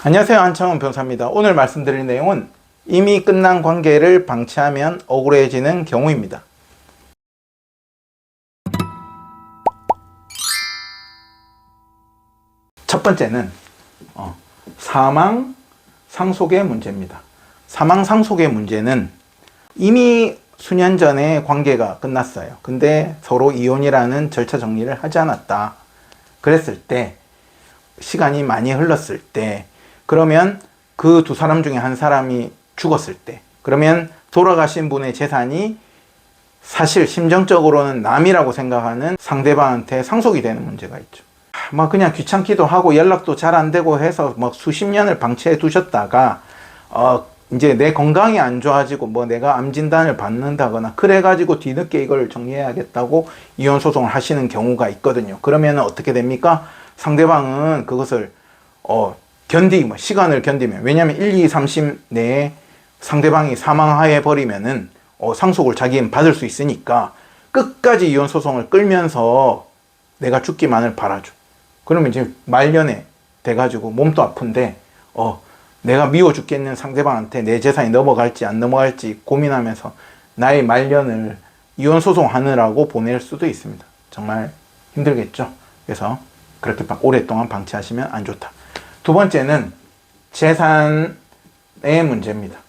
안녕하세요, 한창원 변호사입니다. 오늘 말씀드릴 내용은 이미 끝난 관계를 방치하면 억울해지는 경우입니다. 첫 번째는 사망 상속의 문제입니다. 사망 상속의 문제는 이미 수년 전에 관계가 끝났어요. 근데 서로 이혼이라는 절차 정리를 하지 않았다. 그랬을 때, 시간이 많이 흘렀을 때, 그러면 그 두 사람 중에 한 사람이 죽었을 때, 그러면 돌아가신 분의 재산이 사실 심정적으로는 남이라고 생각하는 상대방한테 상속이 되는 문제가 있죠. 그냥 귀찮기도 하고 연락도 잘 안 되고 해서 수십 년을 방치해 두셨다가 이제 내 건강이 안 좋아지고 내가 암 진단을 받는다거나 그래가지고 뒤늦게 이걸 정리해야겠다고 이혼 소송을 하시는 경우가 있거든요. 그러면 어떻게 됩니까? 상대방은 그것을 시간을 견디면, 왜냐면 1, 2, 30 내에 상대방이 사망해 버리면은 상속을 자기는 받을 수 있으니까 끝까지 이혼 소송을 끌면서 내가 죽기만을 바라죠. 그러면 이제 말년에 돼가지고 몸도 아픈데 내가 미워 죽겠는 상대방한테 내 재산이 넘어갈지 안 넘어갈지 고민하면서 나의 말년을 이혼 소송하느라고 보낼 수도 있습니다. 정말 힘들겠죠. 그래서 그렇게 오랫동안 방치하시면 안 좋다. 두 번째는 재산의 문제입니다.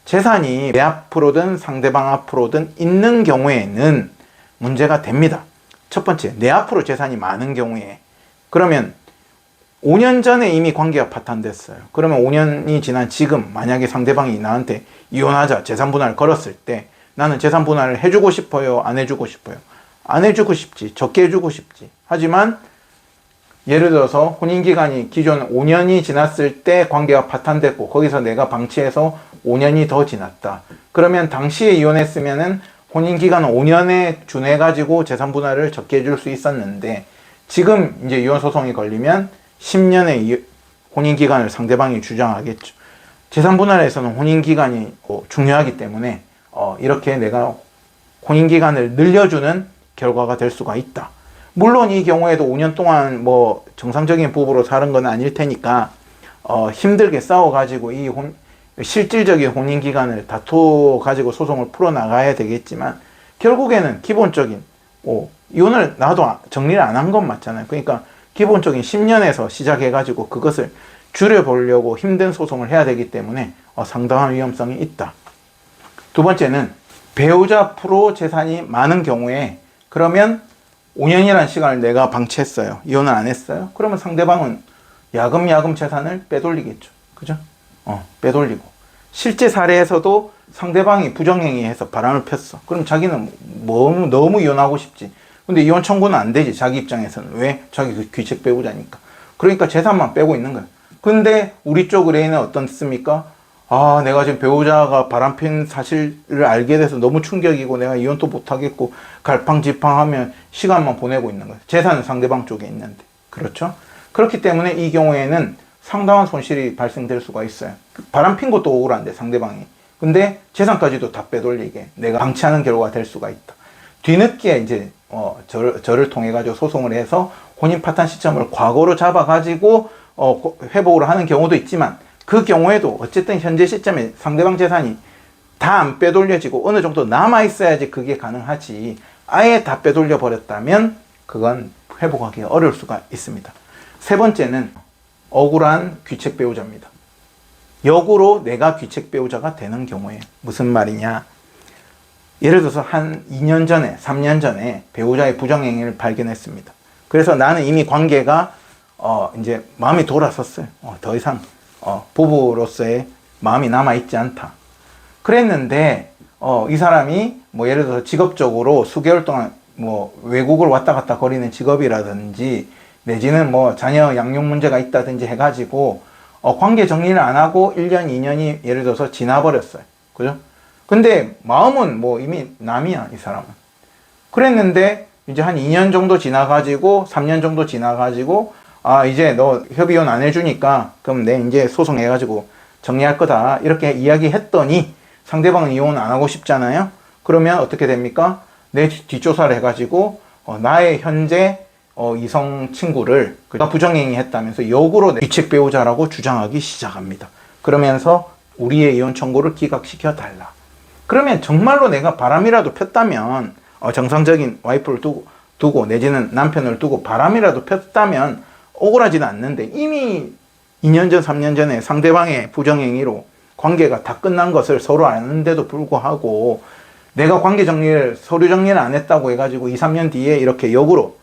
재산이 내 앞으로든 상대방 앞으로든 있는 경우에는 문제가 됩니다. 첫 번째, 내 앞으로 재산이 많은 경우에, 그러면 5년 전에 이미 관계가 파탄됐어요. 그러면 5년이 지난 지금 만약에 상대방이 나한테 이혼하자 재산 분할을 걸었을 때 나는 재산 분할을 해주고 싶어요? 안 해주고 싶어요? 안 해주고 싶지. 적게 해주고 싶지. 하지만 예를 들어서 혼인기간이 기존 5년이 지났을 때 관계가 파탄됐고 거기서 내가 방치해서 5년이 더 지났다. 그러면 당시에 이혼했으면은 혼인기간은 5년에 준해가지고 재산 분할을 적게 해줄 수 있었는데 지금 이제 이혼 소송이 걸리면 10년의 혼인기간을 상대방이 주장하겠죠. 재산 분할에서는 혼인기간이 중요하기 때문에 이렇게 내가 혼인기간을 늘려주는 결과가 될 수가 있다. 물론 이 경우에도 5년 동안 정상적인 부부로 사는 건 아닐 테니까 힘들게 싸워가지고 이 실질적인 혼인기간을 다투어가지고 소송을 풀어나가야 되겠지만 결국에는 기본적인 이혼을 나도 정리를 안 한 건 맞잖아요. 그러니까 기본적인 10년에서 시작해가지고 그것을 줄여보려고 힘든 소송을 해야 되기 때문에 상당한 위험성이 있다. 두 번째는 배우자 앞으로 재산이 많은 경우에, 그러면 5년이라는 시간을 내가 방치했어요. 이혼을 안 했어요. 그러면 상대방은 야금야금 재산을 빼돌리겠죠. 그죠? 빼돌리고. 실제 사례에서도 상대방이 부정행위해서 바람을 폈어. 그럼 자기는 너무 이혼하고 싶지. 근데 이혼 청구는 안 되지. 자기 입장에서는. 왜? 자기 귀책 배우자니까. 그러니까 재산만 빼고 있는 거야. 근데 우리 쪽 의뢰인은 어떻습니까? 내가 지금 배우자가 바람핀 사실을 알게 돼서 너무 충격이고 내가 이혼도 못하겠고 갈팡질팡하면 시간만 보내고 있는 거예요. 재산은 상대방 쪽에 있는데. 그렇죠? 그렇기 때문에 이 경우에는 상당한 손실이 발생될 수가 있어요. 바람핀 것도 억울한데 상대방이. 근데 재산까지도 다 빼돌리게 내가 방치하는 결과가 될 수가 있다. 뒤늦게 이제 저를 통해 가지고 소송을 해서 혼인 파탄 시점을 과거로 잡아 가지고 회복을 하는 경우도 있지만 그 경우에도 어쨌든 현재 시점에 상대방 재산이 다 안 빼돌려지고 어느 정도 남아 있어야지 그게 가능하지, 아예 다 빼돌려 버렸다면 그건 회복하기 어려울 수가 있습니다. 세 번째는 억울한 귀책 배우자입니다. 역으로 내가 귀책 배우자가 되는 경우에 무슨 말이냐? 예를 들어서 한 2년 전에 3년 전에 배우자의 부정행위를 발견했습니다. 그래서 나는 이미 관계가 이제 마음이 돌아섰어요. 더 이상 부부로서의 마음이 남아있지 않다. 그랬는데 이 사람이 예를 들어서 직업적으로 수개월 동안 외국을 왔다 갔다 거리는 직업이라든지 내지는 자녀 양육 문제가 있다든지 해가지고 관계 정리를 안 하고 1년, 2년이 예를 들어서 지나버렸어요. 그죠? 근데 마음은 이미 남이야, 이 사람은. 그랬는데 이제 한 2년 정도 지나가지고 3년 정도 지나가지고 이제 너 협의혼 안 해주니까 그럼 내 이제 소송해가지고 정리할 거다, 이렇게 이야기했더니 상대방은 이혼 안 하고 싶잖아요. 그러면 어떻게 됩니까? 내 뒷조사를 해가지고 나의 현재 이성 친구를 그가 부정행위 했다면서 역으로 귀책 배우자라고 주장하기 시작합니다. 그러면서 우리의 이혼 청구를 기각시켜 달라. 그러면 정말로 내가 바람이라도 폈다면 정상적인 와이프를 두고 내지는 남편을 두고 바람이라도 폈다면 억울하지는 않는데 이미 2년 전 3년 전에 상대방의 부정행위로 관계가 다 끝난 것을 서로 아는데도 불구하고 내가 관계 정리를 서류 정리를 안 했다고 해가지고 2, 3년 뒤에 이렇게 역으로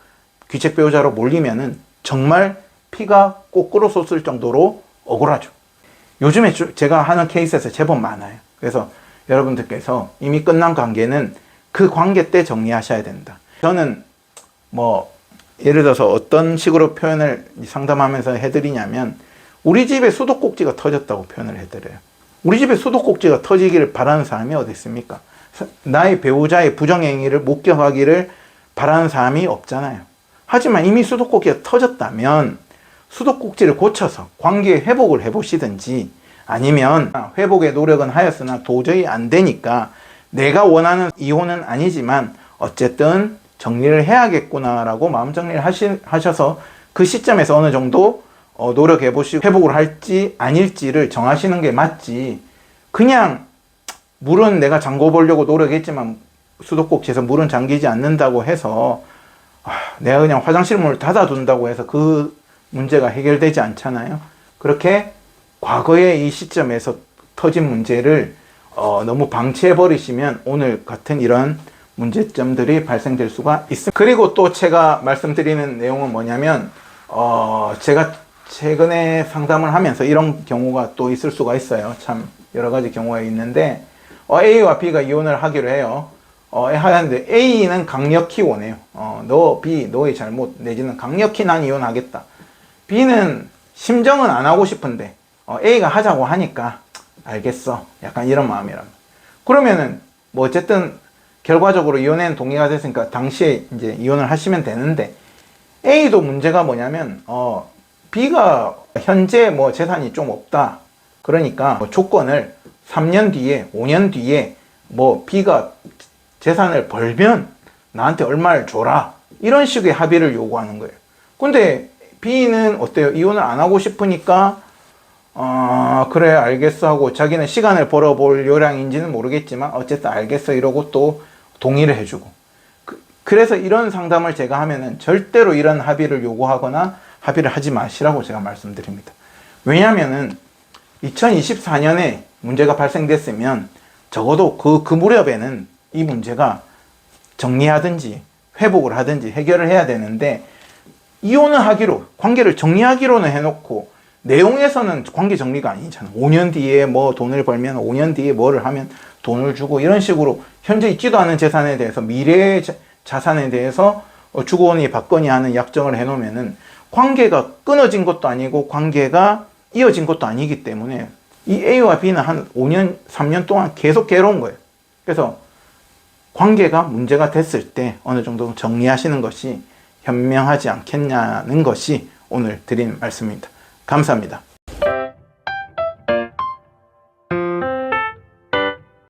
귀책 배우자로 몰리면은 정말 피가 거꾸로 솟을 정도로 억울하죠. 요즘에 제가 하는 케이스에서 제법 많아요. 그래서 여러분들께서 이미 끝난 관계는 그 관계 때 정리하셔야 된다. 저는 예를 들어서 어떤 식으로 표현을 상담하면서 해드리냐면 우리 집에 수도꼭지가 터졌다고 표현을 해드려요. 우리 집에 수도꼭지가 터지기를 바라는 사람이 어디 있습니까? 나의 배우자의 부정행위를 목격하기를 바라는 사람이 없잖아요. 하지만 이미 수도꼭지가 터졌다면 수도꼭지를 고쳐서 관계 회복을 해보시든지 아니면 회복의 노력은 하였으나 도저히 안 되니까 내가 원하는 이혼은 아니지만 어쨌든 정리를 해야겠구나라고 마음 정리를 하셔서 그 시점에서 어느 정도 노력해보시고 회복을 할지 아닐지를 정하시는 게 맞지, 그냥 물은 내가 잠궈 보려고 노력했지만 수도꼭지에서 물은 잠기지 않는다고 해서 내가 그냥 화장실 문을 닫아둔다고 해서 그 문제가 해결되지 않잖아요. 그렇게 과거의 이 시점에서 터진 문제를 너무 방치해 버리시면 오늘 같은 이런 문제점들이 발생될 수가 있습니다. 그리고 또 제가 말씀드리는 내용은 뭐냐면 제가 최근에 상담을 하면서 이런 경우가 또 있을 수가 있어요. 참 여러 가지 경우가 있는데 A와 B가 이혼을 하기로 해요. 하는데 A는 강력히 원해요. 너 B 너의 잘못 내지는 강력히 난 이혼하겠다. B는 심정은 안 하고 싶은데 A가 하자고 하니까 알겠어, 약간 이런 마음이랍니다. 그러면은 어쨌든 결과적으로 이혼에는 동의가 됐으니까 당시에 이제 이혼을 하시면 되는데 A도 문제가 뭐냐면 B가 현재 재산이 좀 없다. 그러니까 조건을 3년 뒤에 5년 뒤에 B가 재산을 벌면 나한테 얼마를 줘라, 이런 식의 합의를 요구하는 거예요. 근데 B는 어때요? 이혼을 안 하고 싶으니까 그래 알겠어 하고 자기는 시간을 벌어볼 요량인지는 모르겠지만 어쨌든 알겠어 이러고 또 동의를 해주고, 그래서 이런 상담을 제가 하면은 절대로 이런 합의를 요구하거나 합의를 하지 마시라고 제가 말씀드립니다. 왜냐하면은 2024년에 문제가 발생됐으면 적어도 그 무렵에는 이 문제가 정리하든지 회복을 하든지 해결을 해야 되는데 이혼을 하기로, 관계를 정리하기로는 해놓고 내용에서는 관계 정리가 아니잖아. 5년 뒤에 돈을 벌면 5년 뒤에 뭐를 하면 돈을 주고 이런 식으로 현재 있지도 않은 재산에 대해서 미래의 자산에 대해서 주거니 받거니 하는 약정을 해놓으면은 관계가 끊어진 것도 아니고 관계가 이어진 것도 아니기 때문에 이 A와 B는 한 5년, 3년 동안 계속 괴로운 거예요. 그래서 관계가 문제가 됐을 때 어느 정도 정리하시는 것이 현명하지 않겠냐는 것이 오늘 드린 말씀입니다. 감사합니다.